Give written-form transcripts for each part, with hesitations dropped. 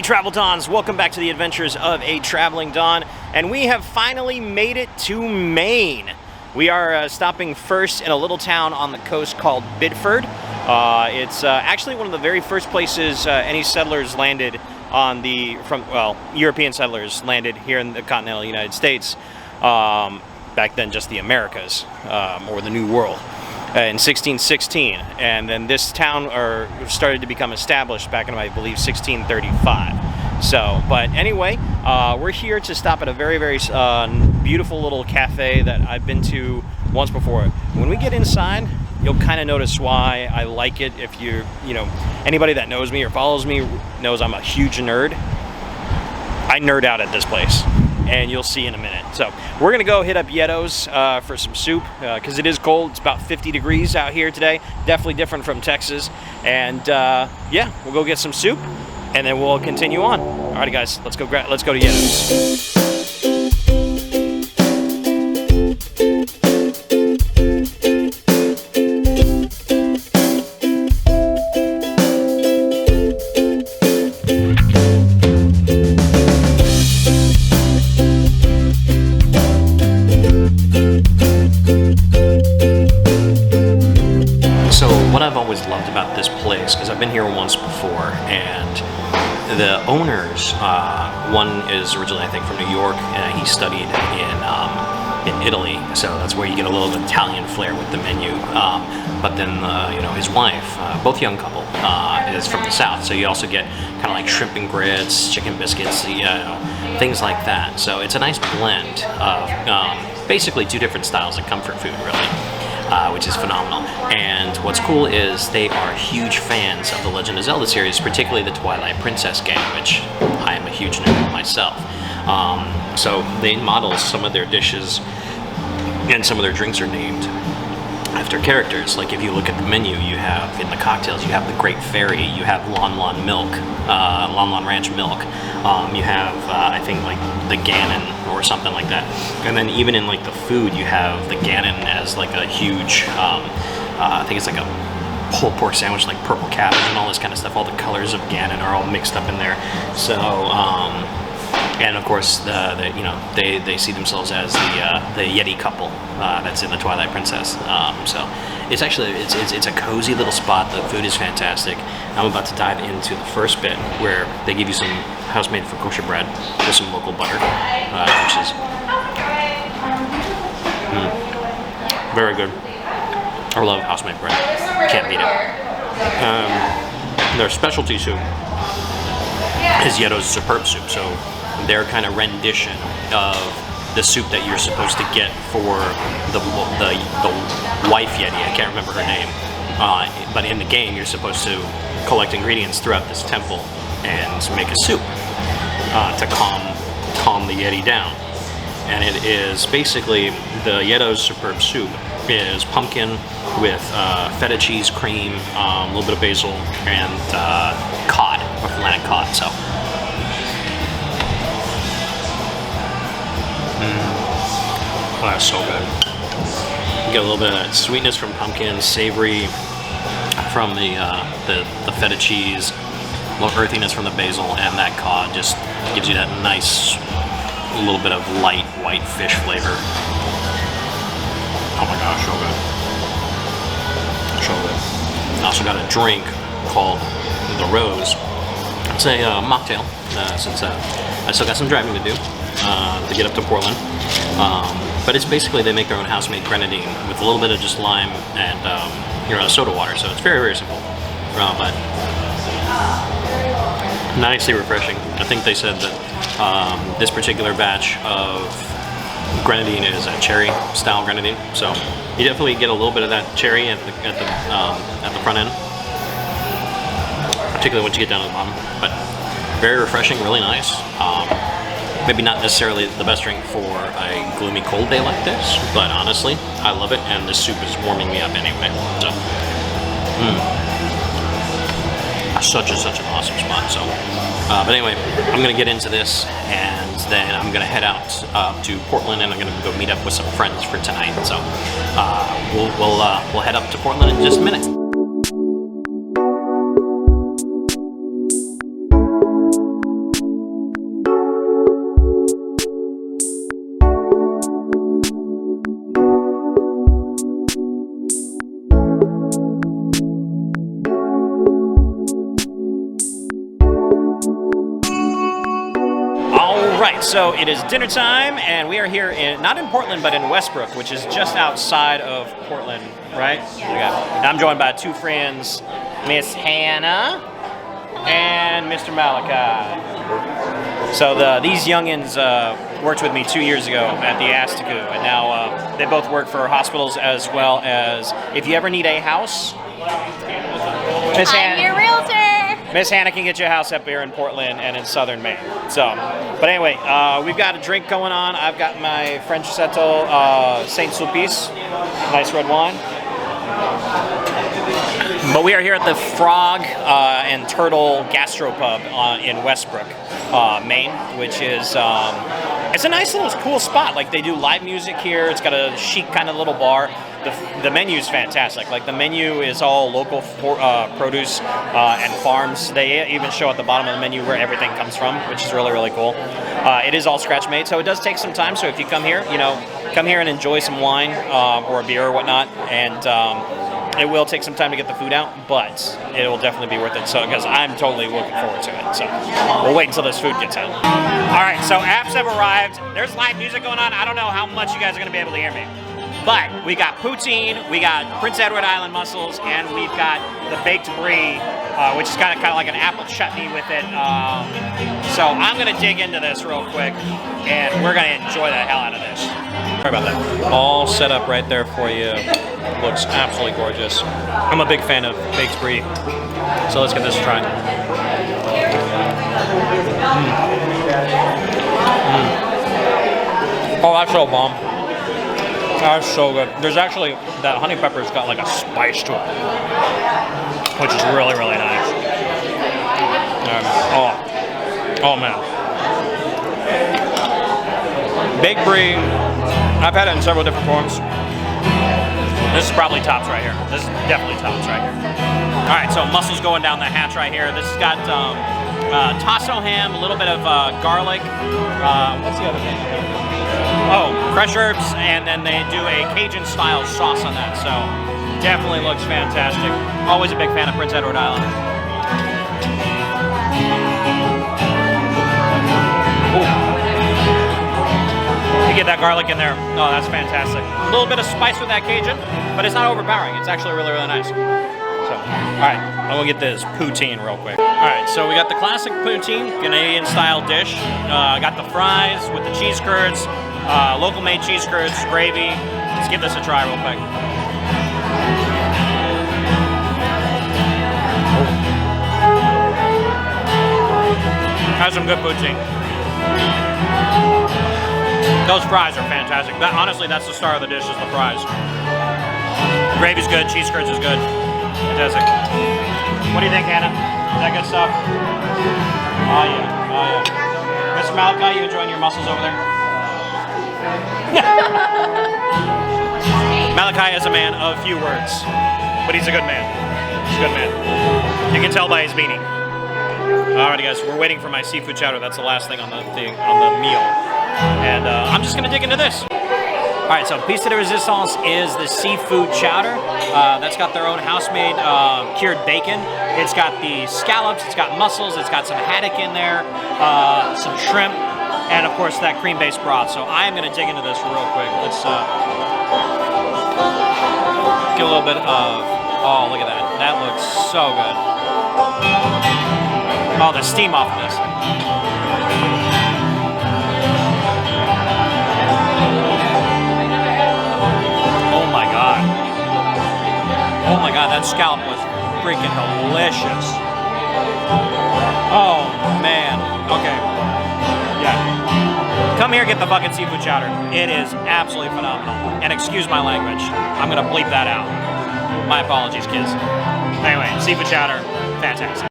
Travel Dons, welcome back to the adventures of a traveling Don, and we have finally made it to Maine. We are stopping first in a little town on the coast called Biddeford. It's actually one of the very first places any settlers landed on European settlers landed here in the continental United States. Back then just the Americas, or the New World. In 1616, and then this town started to become established back in, I believe, 1635. So, but anyway, we're here to stop at a very, very beautiful little cafe that I've been to once before. When we get inside, you'll kind of notice why I like it. If anybody that knows me or follows me knows I'm a huge nerd. I nerd out at this place, and you'll see in a minute. So we're gonna go hit up Yeto's for some soup, because it is cold. It's about 50 degrees out here today. Definitely different from Texas. And yeah, we'll go get some soup, and then we'll continue on. Alrighty guys, let's go to Yeto's. What I've always loved about this place, because I've been here once before, and the owners, one is originally, I think, from New York, and he studied in Italy, so that's where you get a little Italian flair with the menu. But then, his wife, both young couple, is from the South, so you also get kind of like shrimp and grits, chicken biscuits, things like that. So it's a nice blend of basically two different styles of comfort food, really. Which is phenomenal. And what's cool is they are huge fans of the Legend of Zelda series, particularly the Twilight Princess game, which I am a huge nerd myself. So they model some of their dishes, and some of their drinks are named after characters. Like if you look at the menu, you have, in the cocktails, you have the Great Fairy, you have Lon Lon Milk, Lon Lon Ranch Milk, you have, I think, like the Ganon or something like that. And then even in like the food, you have the Ganon as like a huge, I think it's like a pulled pork sandwich, like purple cabbage and all this kind of stuff. All the colors of Ganon are all mixed up in there. So, and of course, they see themselves as the Yeti couple that's in the Twilight Princess. So it's actually it's a cozy little spot. The food is fantastic. I'm about to dive into the first bit where they give you some house-made kosher bread with some local butter, which is very good. I love house-made bread. Can't beat it. Their specialty soup is Yeto's superb soup. So their kind of rendition of the soup that you're supposed to get for the wife Yeti. I can't remember her name, but in the game you're supposed to collect ingredients throughout this temple and make a soup to calm the Yeti down. And it is basically the Yeto's superb soup is pumpkin with feta cheese, cream, a little bit of basil, and cod, Atlantic cod. So. Oh, that's so good. You get a little bit of that sweetness from pumpkin, savory from the feta cheese, a little earthiness from the basil, and that cod just gives you that nice little bit of light white fish flavor. Oh my gosh, so good. So good. I also got a drink called the Rose. It's a mocktail, since I still got some driving to do to get up to Portland. But it's basically they make their own house-made grenadine with a little bit of just lime and soda water. So it's very, very simple, but nicely refreshing. I think they said that this particular batch of grenadine is a cherry-style grenadine. So you definitely get a little bit of that cherry at the front end, particularly once you get down to the bottom. But very refreshing, really nice. Maybe not necessarily the best drink for a gloomy cold day like this, but honestly, I love it, and this soup is warming me up anyway. So, such an awesome spot. So, but anyway, I'm gonna get into this, and then I'm gonna head out to Portland, and I'm gonna go meet up with some friends for tonight. So, we'll head up to Portland in just a minute. right, so it is dinner time, and we are here not in Portland, but in Westbrook, which is just outside of Portland, right? Yeah. I'm joined by two friends, Miss Hannah and Mr. Malachi. So these youngins worked with me 2 years ago at the Astiku, and now they both work for hospitals as well as if you ever need a house. I'm your realtor. Miss Hannah can get you a house up here in Portland and in southern Maine. So, but anyway, we've got a drink going on. I've got my French Settle Saint Sulpice, nice red wine. But we are here at the Frog and Turtle Gastropub in Westbrook, Maine, which is it's a nice little cool spot. Like they do live music here. It's got a chic kind of little bar. The menu is fantastic. Like the menu is all local produce and farms. They even show at the bottom of the menu where everything comes from, which is really, really cool. It is all scratch made, so it does take some time. So if you come here, come here and enjoy some wine or a beer or whatnot, and it will take some time to get the food out, but it will definitely be worth it. So, because I'm totally looking forward to it. So, we'll wait until this food gets out. All right, so apps have arrived. There's live music going on. I don't know how much you guys are going to be able to hear me. But we got poutine, we got Prince Edward Island mussels, and we've got the baked brie, which is kind of like an apple chutney with it. So I'm going to dig into this real quick, and we're going to enjoy the hell out of this. Sorry about that. All set up right there for you. Looks absolutely gorgeous. I'm a big fan of baked brie, so let's get this tried. Oh, that's so bomb. That's so good. There's actually, that honey pepper's got like a spice to it, which is really, really nice. Oh man. Baked brie, I've had it in several different forms. This is probably tops right here. This is definitely tops right here. All right, so mussels going down the hatch right here. This has got tasso ham, a little bit of garlic. What's the other thing? Oh, fresh herbs, and then they do a Cajun-style sauce on that. So definitely looks fantastic. Always a big fan of Prince Edward Island. You get that garlic in there. Oh, that's fantastic. A little bit of spice with that Cajun, but it's not overpowering. It's actually really, really nice. So, all right, I'm gonna get this poutine real quick. All right, so we got the classic poutine, Canadian-style dish. Got the fries with the cheese curds, local-made cheese curds, gravy. Let's give this a try real quick. That's some good poutine. Those fries are fantastic. Honestly, that's the star of the dish, is the fries. Gravy's good, cheese curds is good. Fantastic. What do you think, Hannah? Is that good stuff? Oh yeah. Mr. Malachi, you enjoying your mussels over there? Malachi is a man of few words, but he's a good man. He's a good man. You can tell by his beanie. Alrighty guys, we're waiting for my seafood chowder. That's the last thing on the meal. And I'm just gonna dig into this. All right, so piece de resistance is the seafood chowder. That's got their own house-made cured bacon. It's got the scallops, it's got mussels, it's got some haddock in there, some shrimp, and of course that cream-based broth. So I'm gonna dig into this real quick. Let's get a little bit of, oh, look at that. That looks so good. Oh, the steam off of this. Oh my god, that scallop was freaking delicious. Oh man. Okay. Yeah. Come here, get the fucking seafood chowder. It is absolutely phenomenal. And excuse my language. I'm gonna bleep that out. My apologies, kids. Anyway, seafood chowder, fantastic.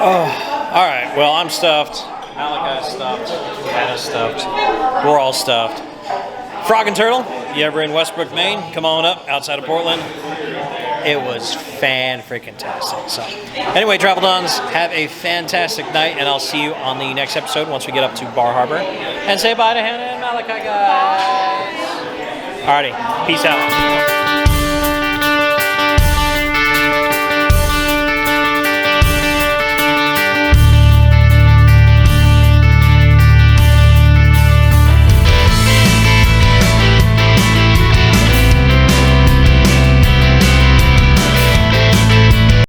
Oh, alright, well I'm stuffed. Malachi's stuffed. Hannah's stuffed. We're all stuffed. Frog and Turtle, you ever in Westbrook, Maine? Come on up, outside of Portland. It was fan-freaking-tastic. So, anyway, Travel Dons, have a fantastic night, and I'll see you on the next episode once we get up to Bar Harbor. And say bye to Hannah and Malachi, guys. Alrighty, peace out.